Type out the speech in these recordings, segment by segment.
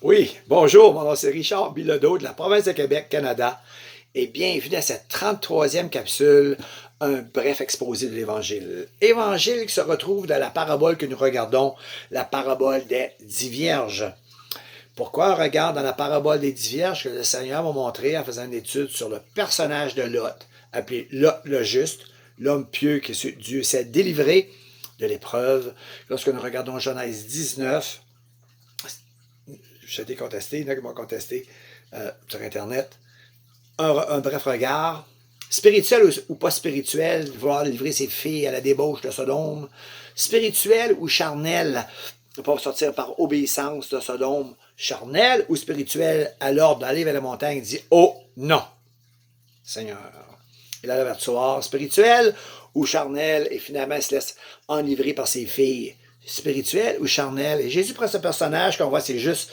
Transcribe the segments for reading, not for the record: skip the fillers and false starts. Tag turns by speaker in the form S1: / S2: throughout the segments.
S1: Oui, bonjour, mon nom c'est Richard Bilodeau de la province de Québec, Canada, et bienvenue à cette 33e capsule, un bref exposé de l'Évangile. Évangile qui se retrouve dans la parabole que nous regardons, la parabole des 10 vierges. Pourquoi on regarde dans la parabole des 10 vierges que le Seigneur m'a montré en faisant une étude sur le personnage de Lot, appelé Lot le juste, l'homme pieux que Dieu s'est délivré de l'épreuve. Lorsque nous regardons Genèse 19, j'ai été contesté, il y en a qui m'ont contesté sur Internet. Un bref regard, spirituel ou pas spirituel, vouloir livrer ses filles à la débauche de Sodome, spirituel ou charnel, ne pas sortir par obéissance de Sodome, charnel ou spirituel, à l'ordre d'aller vers la montagne, il dit « Oh non, Seigneur ». Il a l'avertisseur spirituel ou charnel et finalement il se laisse enivrer par ses filles. Spirituel ou charnel. Et Jésus prend ce personnage qu'on voit, c'est juste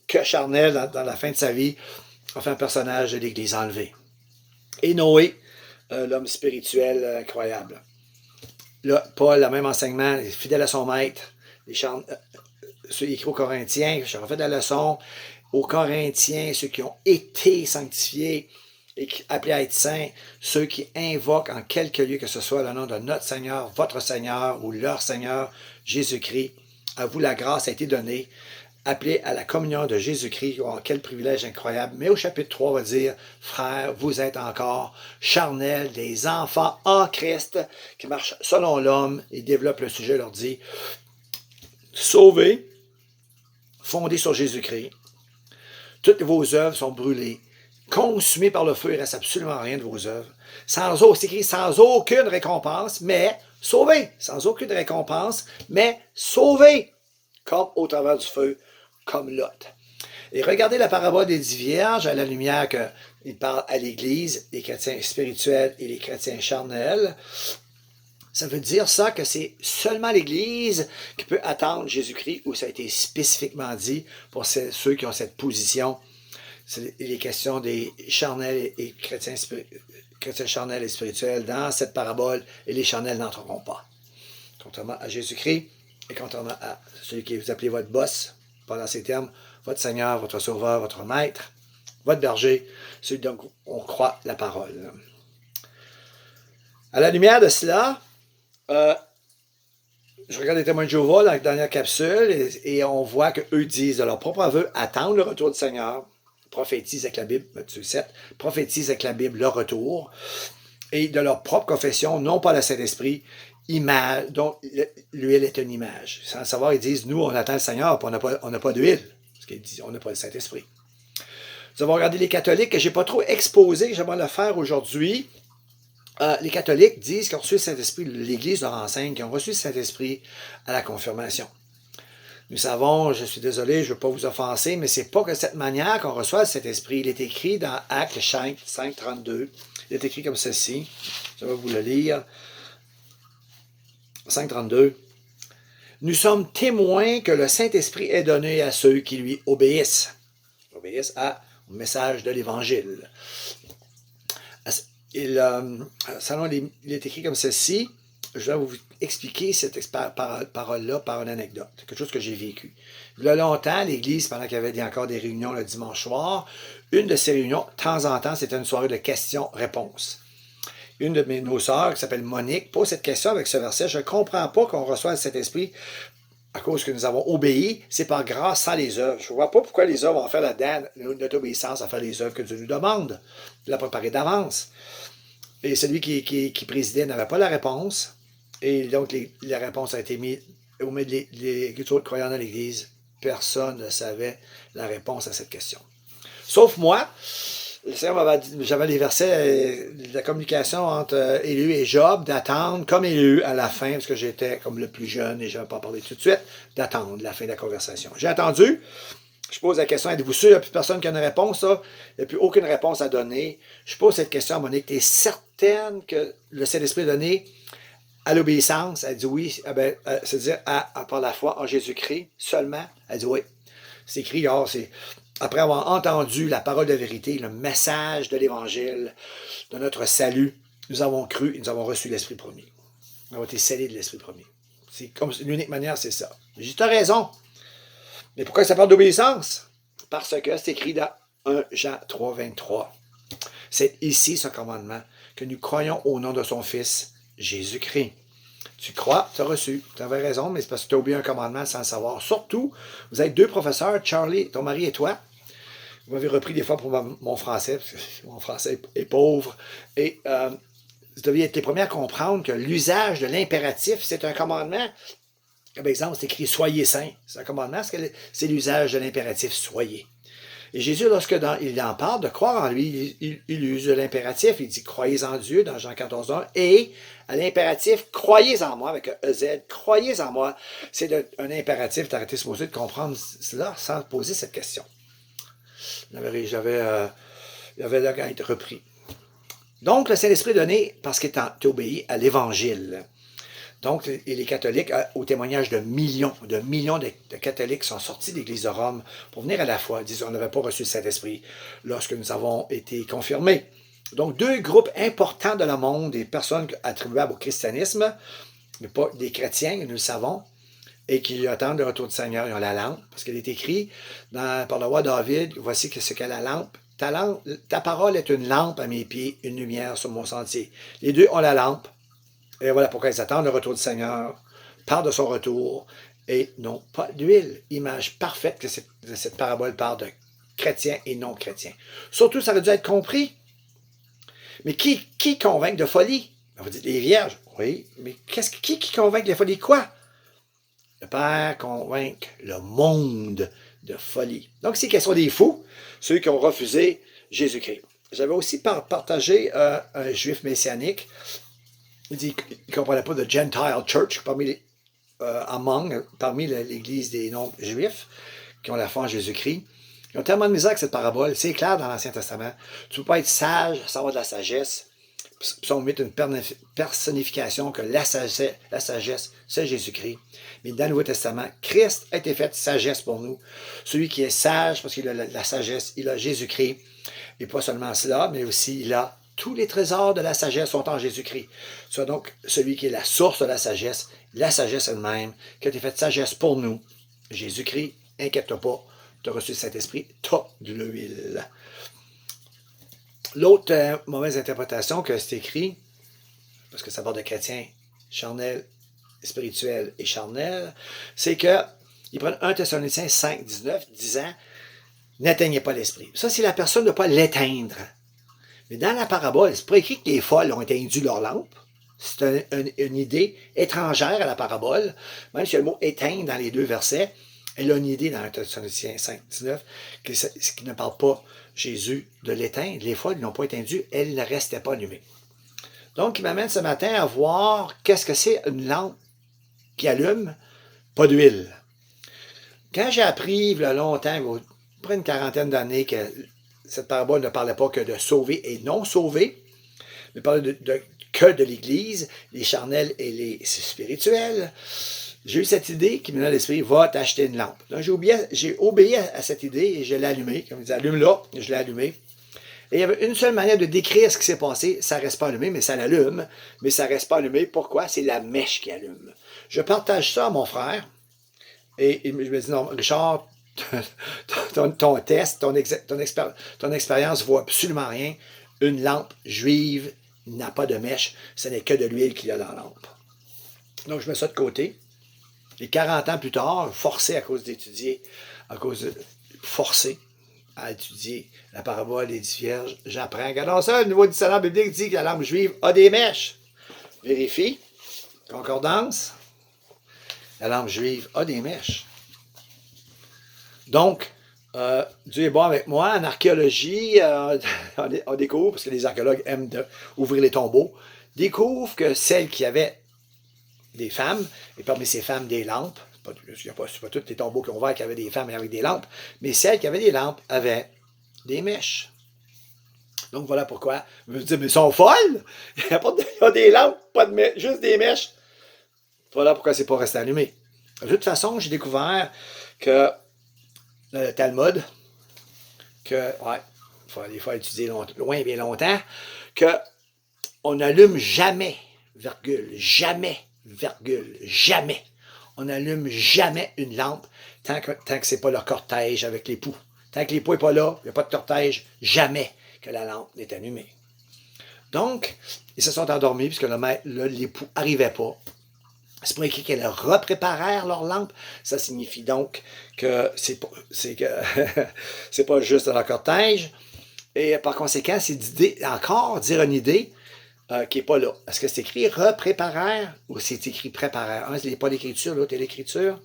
S1: que charnel dans la fin de sa vie. On fait un personnage de l'Église enlevé. Et Noé, l'homme spirituel incroyable. Là, Paul, le même enseignement, fidèle à son maître. Ceux qui écrit aux Corinthiens, je refais de la leçon, aux Corinthiens, ceux qui ont été sanctifiés et appelés à être saints, ceux qui invoquent en quelque lieu que ce soit le nom de notre Seigneur, votre Seigneur ou leur Seigneur, Jésus-Christ. À vous la grâce a été donnée. Appelés à la communion de Jésus-Christ. Oh, quel privilège incroyable. Mais au chapitre 3, on va dire, frères, vous êtes encore charnels, des enfants en Christ qui marchent selon l'homme. Il développe le sujet, leur dit, sauvés, fondés sur Jésus-Christ. Toutes vos œuvres sont brûlées, consumées par le feu, il ne reste absolument rien de vos œuvres. C'est écrit sans aucune récompense, mais sauvés. Sans aucune récompense, mais sauvés. Comme au travers du feu, comme Lot. Et regardez la parabole des 10 vierges à la lumière qu'il parle à l'Église, les chrétiens spirituels et les chrétiens charnels. Ça veut dire ça que c'est seulement l'Église qui peut attendre Jésus-Christ, où ça a été spécifiquement dit pour ceux qui ont cette position. C'est les questions des charnels et chrétiens charnels et spirituels dans cette parabole, et les charnels n'entreront pas. Contrairement à Jésus-Christ, et contrairement à celui qui vous appelez votre boss, pendant ces termes, votre Seigneur, votre Sauveur, votre Maître, votre berger, celui dont on croit la parole. À la lumière de cela, je regarde les témoins de Jéhovah dans la dernière capsule et on voit qu'eux disent de leur propre aveu attendre le retour du Seigneur, prophétisent avec la Bible, Matthieu 7, prophétisent avec la Bible le retour, et de leur propre confession, non pas le Saint-Esprit, image, dont l'huile est une image. Sans le savoir, ils disent, nous, on attend le Seigneur, puis on n'a pas d'huile. Parce qu'ils disent, on n'a pas le Saint-Esprit. Nous avons regardé les catholiques, que je n'ai pas trop exposé, que j'aimerais le faire aujourd'hui. Les catholiques disent qu'ils ont reçu le Saint-Esprit, l'Église leur enseigne, qu'ils ont reçu le Saint-Esprit à la confirmation. Nous savons, je suis désolé, je ne veux pas vous offenser, mais ce n'est pas que cette manière qu'on reçoit le Saint-Esprit. Il est écrit dans Actes 5, 32. Il est écrit comme ceci. Je vais vous le lire. 5.32. Nous sommes témoins que le Saint-Esprit est donné à ceux qui lui obéissent. Obéissent au message de l'Évangile. Il est écrit comme ceci. Je vais vous expliquer cette parole-là par une anecdote. Quelque chose que j'ai vécu. Il y a longtemps, l'Église, pendant qu'il y avait encore des réunions le dimanche soir, une de ces réunions, de temps en temps, c'était une soirée de questions-réponses. Une de nos sœurs, qui s'appelle Monique, pose cette question avec ce verset. Je ne comprends pas qu'on reçoive cet esprit à cause que nous avons obéi. C'est par grâce sans les œuvres. Je ne vois pas pourquoi les œuvres vont faire là-dedans notre obéissance à faire les œuvres que Dieu nous demande, de la préparer d'avance. Et celui qui présidait n'avait pas la réponse. Et donc, la réponse a été mise au milieu des autres croyants dans l'Église. Personne ne savait la réponse à cette question. Sauf moi. Le Seigneur j'avais les versets de la communication entre Élu et Job, d'attendre comme Élu à la fin, parce que j'étais comme le plus jeune et je ne vais pas parler tout de suite, d'attendre la fin de la conversation. J'ai attendu, je pose la question, êtes-vous sûr, il n'y a plus personne qui a une réponse, là? Il n'y a plus aucune réponse à donner. Je pose cette question à Monique, tu es certaine que le Saint-Esprit est donné à l'obéissance? Elle dit oui, c'est-à-dire par la foi en Jésus-Christ seulement. Elle dit oui. C'est écrit, après avoir entendu la parole de vérité, le message de l'Évangile, de notre salut, nous avons cru et nous avons reçu l'Esprit promis. Nous avons été scellés de l'Esprit promis. C'est comme l'unique manière, c'est ça. J'ai dit, tu as raison. Mais pourquoi ça parle d'obéissance? Parce que c'est écrit dans 1 Jean 3, 23. C'est ici ce commandement, que nous croyons au nom de son Fils, Jésus-Christ. Tu crois, tu as reçu. Tu avais raison, mais c'est parce que tu as oublié un commandement sans le savoir. Surtout, vous êtes deux professeurs, Charlie, ton mari et toi. Vous m'avez repris des fois pour mon français, parce que mon français est pauvre. Et vous deviez être les premiers à comprendre que l'usage de l'impératif, c'est un commandement. Par exemple, c'est écrit « Soyez saints ». C'est un commandement, c'est l'usage de l'impératif « Soyez ». Et Jésus, il en parle de croire en lui, il use l'impératif. Il dit « Croyez en Dieu » dans Jean 14, 1. Et à l'impératif « Croyez en moi » avec un EZ. « Croyez en moi ». C'est un impératif. Tu as été supposé de comprendre cela sans poser cette question. Il avait là été repris. Donc, le Saint-Esprit est donné parce qu'il est obéi à l'Évangile. Donc, et les catholiques, au témoignage de millions de catholiques sont sortis de l'Église de Rome pour venir à la foi, disent qu'on n'avait pas reçu le Saint-Esprit lorsque nous avons été confirmés. Donc, deux groupes importants de le monde, des personnes attribuables au christianisme, mais pas des chrétiens, nous le savons, et qui attendent le retour du Seigneur, ils ont la lampe, parce qu'il est écrit par le roi David, voici ce qu'est la lampe. Ta parole est une lampe à mes pieds, une lumière sur mon sentier. Les deux ont la lampe. Et voilà pourquoi ils attendent le retour du Seigneur, parlent de son retour, et non pas d'huile. Image parfaite que cette parabole parle de chrétiens et non chrétiens. Surtout, ça aurait dû être compris. Mais qui convainc de folie? On va dire les vierges. Oui, mais qui convainc de folie? Quoi? Le Père convainc le monde de folie. Donc, c'est question des fous, ceux qui ont refusé Jésus-Christ. J'avais aussi partagé un juif messianique. Il dit qu'il ne comprenait pas de Gentile Church parmi l'Église des non-juifs qui ont la foi en Jésus-Christ. Ils ont tellement de misère avec cette parabole. C'est clair dans l'Ancien Testament. Tu ne peux pas être sage sans avoir de la sagesse. Puis on met une personnification que la sagesse, c'est Jésus-Christ. Mais dans le Nouveau Testament, Christ a été fait sagesse pour nous. Celui qui est sage, parce qu'il a la sagesse, il a Jésus-Christ. Et pas seulement cela, mais aussi il a tous les trésors de la sagesse sont en Jésus-Christ. Soit donc celui qui est la source de la sagesse elle-même, qui a été faite sagesse pour nous. Jésus-Christ, inquiète-toi pas, tu as reçu le Saint-Esprit, tu as de l'huile. L'autre mauvaise interprétation que c'est écrit, parce que ça parle de chrétiens charnels, spirituels et charnels, c'est qu'ils prennent 1 Thessaloniciens 5, 19, disant « N'éteignez pas l'esprit ». Ça, c'est la personne de ne pas l'éteindre. Mais dans la parabole, c'est pas écrit que les folles ont éteint leur lampe. C'est une idée étrangère à la parabole. Même s'il y a le mot « éteindre » dans les deux versets, elle a une idée dans 1 Thessaloniciens 5, 19, qui ne parle pas Jésus de l'éteindre. Les folles n'ont pas éteindu, elles ne restaient pas allumées. Donc, il m'amène ce matin à voir qu'est-ce que c'est une lampe qui allume, pas d'huile. Quand j'ai appris, il y a longtemps, près une quarantaine d'années, que cette parabole ne parlait pas que de sauver et non sauver, mais parlait que de l'Église, les charnels et les spirituels, j'ai eu cette idée qui me venait à l'esprit, va t'acheter une lampe. Donc, j'ai obéi à cette idée et je l'ai allumée. Comme il dit, allume-la, je l'ai allumée. Et il y avait une seule manière de décrire ce qui s'est passé. Ça ne reste pas allumé, mais ça l'allume. Mais ça ne reste pas allumé. Pourquoi? C'est la mèche qui allume. Je partage ça à mon frère. Et je me dis, non, Richard, ton test, ton expérience ne vaut absolument rien. Une lampe juive n'a pas de mèche. Ce n'est que de l'huile qu'il y a dans la lampe. Donc, je mets ça de côté. Et 40 ans plus tard, forcé à étudier la parabole des 10 vierges, j'apprends. Regardons ça, le Nouveau Dictionnaire biblique dit que la lampe juive a des mèches. Vérifie. Concordance. La lampe juive a des mèches. Donc, Dieu est bon avec moi. En archéologie, on découvre, parce que les archéologues aiment ouvrir les tombeaux, découvre que celles qui avaient des femmes, et parmi ces femmes, des lampes. C'est pas tous les tombeaux qui ont ouvert qui avaient des femmes avec des lampes, mais celles qui avaient des lampes avaient des mèches. Donc voilà pourquoi. Je me dis, mais ils sont folles! Il y a des lampes, pas de mèches, juste des mèches. Voilà pourquoi c'est pas resté allumé. De toute façon, j'ai découvert que le Talmud, il faut étudier loin bien longtemps, qu'on n'allume jamais, jamais. On n'allume jamais une lampe tant que ce n'est pas le cortège avec l'époux. Tant que l'époux n'est pas là, il n'y a pas de cortège, jamais que la lampe n'est allumée. Donc, ils se sont endormis puisque l'époux n'arrivait pas. C'est pas écrit qu'elles repréparèrent leur lampe. Ça signifie donc que c'est pas juste dans le cortège. Et par conséquent, c'est encore dire une idée qui n'est pas là. Est-ce que c'est écrit repréparèrent ou c'est écrit préparèrent? Un, c'est pas l'écriture, l'autre est l'écriture.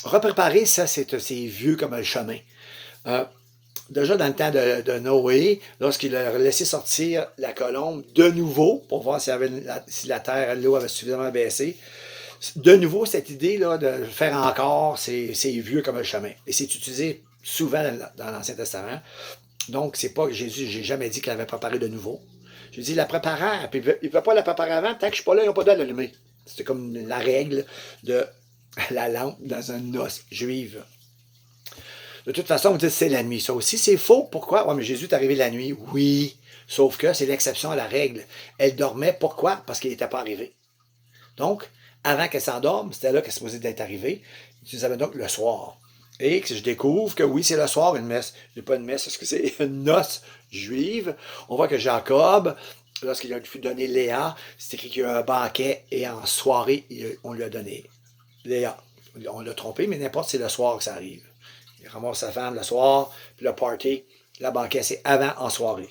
S1: Repréparer, ça, c'est vieux comme le chemin. Déjà dans le temps de Noé, lorsqu'il a laissé sortir la colombe de nouveau, pour voir si la terre, l'eau avait suffisamment baissé, de nouveau, cette idée-là de le faire encore, c'est vieux comme le chemin. Et c'est utilisé souvent dans l'Ancien Testament. Donc, c'est pas que Jésus, j'ai jamais dit qu'il avait préparé de nouveau. J'ai dit, la préparant, puis il ne peut pas la préparer avant, tant que je ne suis pas là, ils n'ont pas d'air l'allumer. C'est comme la règle de la lampe dans une noce juive. De toute façon, vous dites c'est la nuit. Ça aussi, c'est faux. Pourquoi? Oui, mais Jésus est arrivé la nuit. Oui. Sauf que c'est l'exception à la règle. Elle dormait. Pourquoi? Parce qu'il n'était pas arrivé. Donc, avant qu'elle s'endorme, c'était là qu'elle est supposée d'être arrivée. Ils avaient donc le soir. Et que je découvre que oui, c'est le soir, une messe. C'est pas une messe, parce que c'est une noce juive. On voit que Jacob, lorsqu'il a pu donner Léa, c'est écrit qu'il y a eu un banquet et en soirée, on lui a donné Léa. On l'a trompé, mais n'importe, c'est le soir que ça arrive. Il ramasse sa femme le soir, puis le party, la banquette, c'est avant en soirée.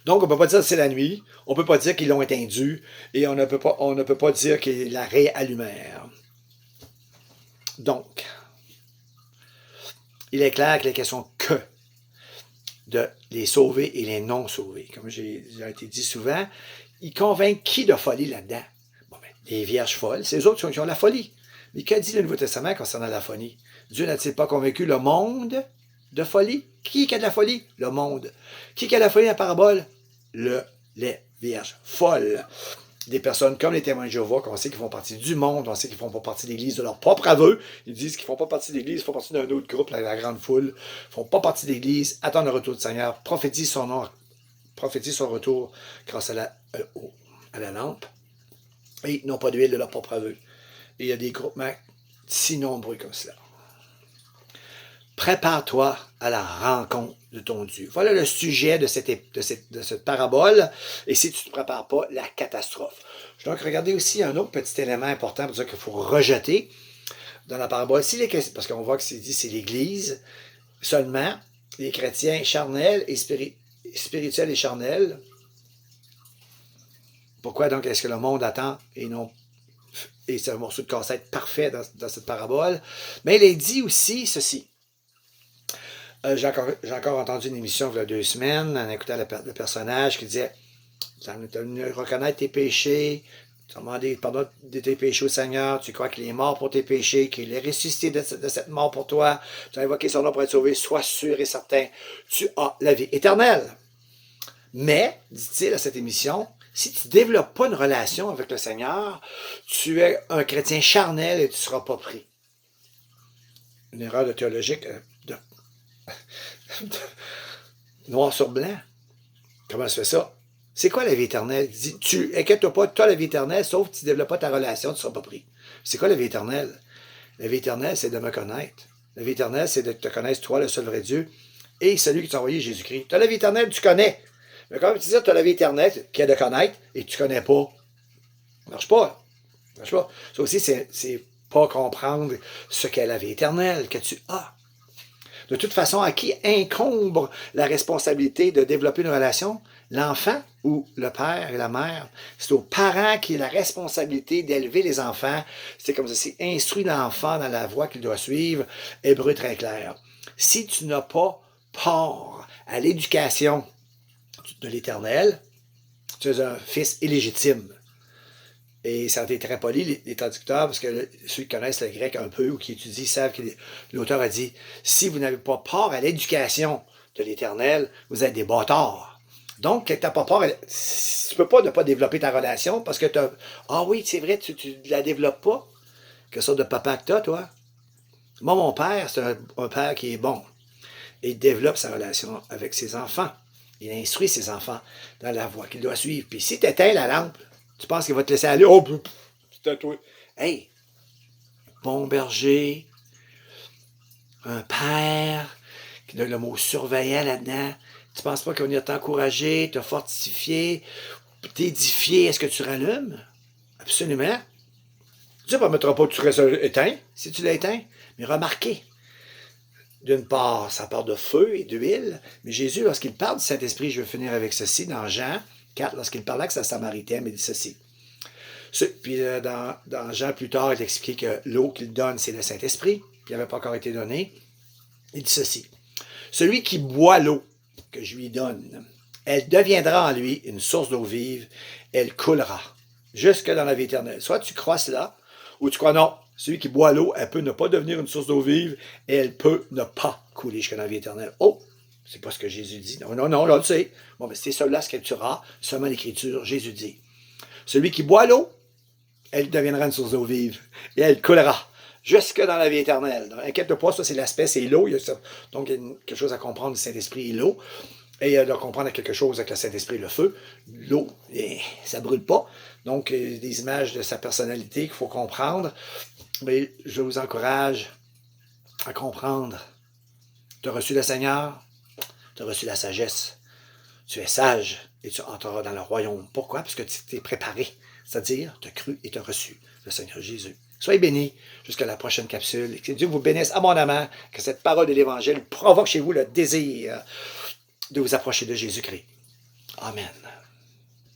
S1: Donc, on ne peut pas dire que c'est la nuit, on ne peut pas dire qu'ils l'ont éteindu, et on ne peut pas dire qu'ils la réallumèrent. Donc, il est clair que la question que de les sauver et les non sauvés, comme j'ai été dit souvent, il convainc qui de folie là-dedans? Bon, ben, les vierges folles, c'est eux autres qui ont la folie. Mais que dit le Nouveau Testament concernant la folie? Dieu n'a-t-il pas convaincu le monde de folie? Qui a de la folie? Le monde. Qui a de la folie dans la parabole? Les vierges folles. Des personnes comme les témoins de Jéhovah, qu'on sait qu'ils font partie du monde, on sait qu'ils ne font pas partie de l'Église de leur propre aveu. Ils disent qu'ils ne font pas partie de l'Église, ils font partie d'un autre groupe, la grande foule. Ils ne font pas partie de l'Église, attendent le retour du Seigneur, prophétisent son retour grâce à la lampe. Et n'ont pas d'huile de leur propre aveu. Et il y a des groupements si nombreux comme cela. Prépare-toi à la rencontre de ton Dieu. Voilà le sujet de cette parabole. Et si tu ne te prépares pas, la catastrophe. Je donc regarder aussi un autre petit élément important pour dire qu'il faut rejeter dans la parabole. Parce qu'on voit que c'est dit c'est l'Église seulement, les chrétiens charnels et spirituels et charnels. Pourquoi donc est-ce que le monde attend et c'est un morceau de cassette parfait dans cette parabole? Mais il est dit aussi ceci. J'ai encore entendu une émission il y a 2 semaines en écoutant le personnage qui disait tu as venu reconnaître tes péchés, tu as demandé pardon de tes péchés au Seigneur, tu crois qu'il est mort pour tes péchés, qu'il est ressuscité de cette mort pour toi, tu as invoqué son nom pour être sauvé, sois sûr et certain, tu as la vie éternelle. Mais, dit-il à cette émission, si tu ne développes pas une relation avec le Seigneur, tu es un chrétien charnel et tu ne seras pas pris. Une erreur de théologique noir sur blanc. Comment se fait ça? C'est quoi la vie éternelle? Inquiète-toi pas, tu as la vie éternelle, sauf que tu ne développes pas ta relation, tu ne seras pas pris. C'est quoi la vie éternelle? La vie éternelle, c'est de me connaître. La vie éternelle, c'est de te connaître, toi, le seul vrai Dieu, et celui qui t'a envoyé Jésus-Christ. Tu as la vie éternelle, tu connais. Mais comme tu dis, tu as la vie éternelle qui est de connaître, et tu ne connais pas. Ça marche pas. Ça marche pas. Ça aussi, c'est pas comprendre ce qu'est la vie éternelle que tu as. De toute façon, à qui incombe la responsabilité de développer une relation? L'enfant ou le père et la mère? C'est aux parents qui ont la responsabilité d'élever les enfants. C'est comme ça, c'est instruire l'enfant dans la voie qu'il doit suivre. Hébreu très clair. Si tu n'as pas part à l'éducation de l'Éternel, tu es un fils illégitime. Et ça a été très poli, les traducteurs, parce que ceux qui connaissent le grec un peu ou qui étudient savent que l'auteur a dit « Si vous n'avez pas part à l'éducation de l'Éternel, vous êtes des bâtards. » Donc, tu n'as pas part, tu ne peux pas ne pas développer ta relation parce que tu as « Ah oui, c'est vrai, tu ne la développes pas. » Quelle sorte de papa que tu as, toi? Moi, mon père, c'est un père qui est bon. Et il développe sa relation avec ses enfants. Il instruit ses enfants dans la voie qu'il doit suivre. Puis si tu éteins la lampe, tu penses qu'il va te laisser aller? Oh, c'est à toi. Hey, bon berger un père, le mot surveillant là-dedans. Tu ne penses pas qu'on vient t'encourager, te fortifier, t'édifier? Est-ce que tu rallumes? Absolument. Dieu ne permettra pas que tu restes éteint, si tu l'as éteint. Mais remarquez, d'une part, ça parle de feu et d'huile, mais Jésus, lorsqu'il parle du Saint-Esprit, je vais finir avec ceci, dans Jean 4, lorsqu'il parlait avec sa Samaritaine, il dit ceci. Puis dans Jean, plus tard, il explique que l'eau qu'il donne, c'est le Saint-Esprit, puis il n'avait pas encore été donné. Il dit ceci. Celui qui boit l'eau que je lui donne, elle deviendra en lui une source d'eau vive, elle coulera jusque dans la vie éternelle. Soit tu crois cela, ou tu crois non. Celui qui boit l'eau, elle peut ne pas devenir une source d'eau vive, et elle peut ne pas couler jusqu'à la vie éternelle. Oh, c'est pas ce que Jésus dit. Non, là, tu sais. Bon, mais c'est cela ce scriptura, seulement l'Écriture, Jésus dit. Celui qui boit l'eau, elle deviendra une source d'eau vive, et elle coulera jusque dans la vie éternelle. Inquiète pas, ça c'est l'aspect, c'est l'eau. Donc il y a quelque chose à comprendre du Saint-Esprit et l'eau. Et de comprendre quelque chose avec le Saint-Esprit et le feu. L'eau, ça ne brûle pas. Donc, des images de sa personnalité qu'il faut comprendre. Mais je vous encourage à comprendre. Tu as reçu le Seigneur, tu as reçu la sagesse. Tu es sage et tu entreras dans le royaume. Pourquoi? Parce que tu t'es préparé. C'est-à-dire, tu as cru et tu as reçu le Seigneur Jésus. Soyez bénis jusqu'à la prochaine capsule. Que Dieu vous bénisse abondamment. Que cette parole de l'Évangile provoque chez vous le désir de vous approcher de Jésus-Christ. Amen.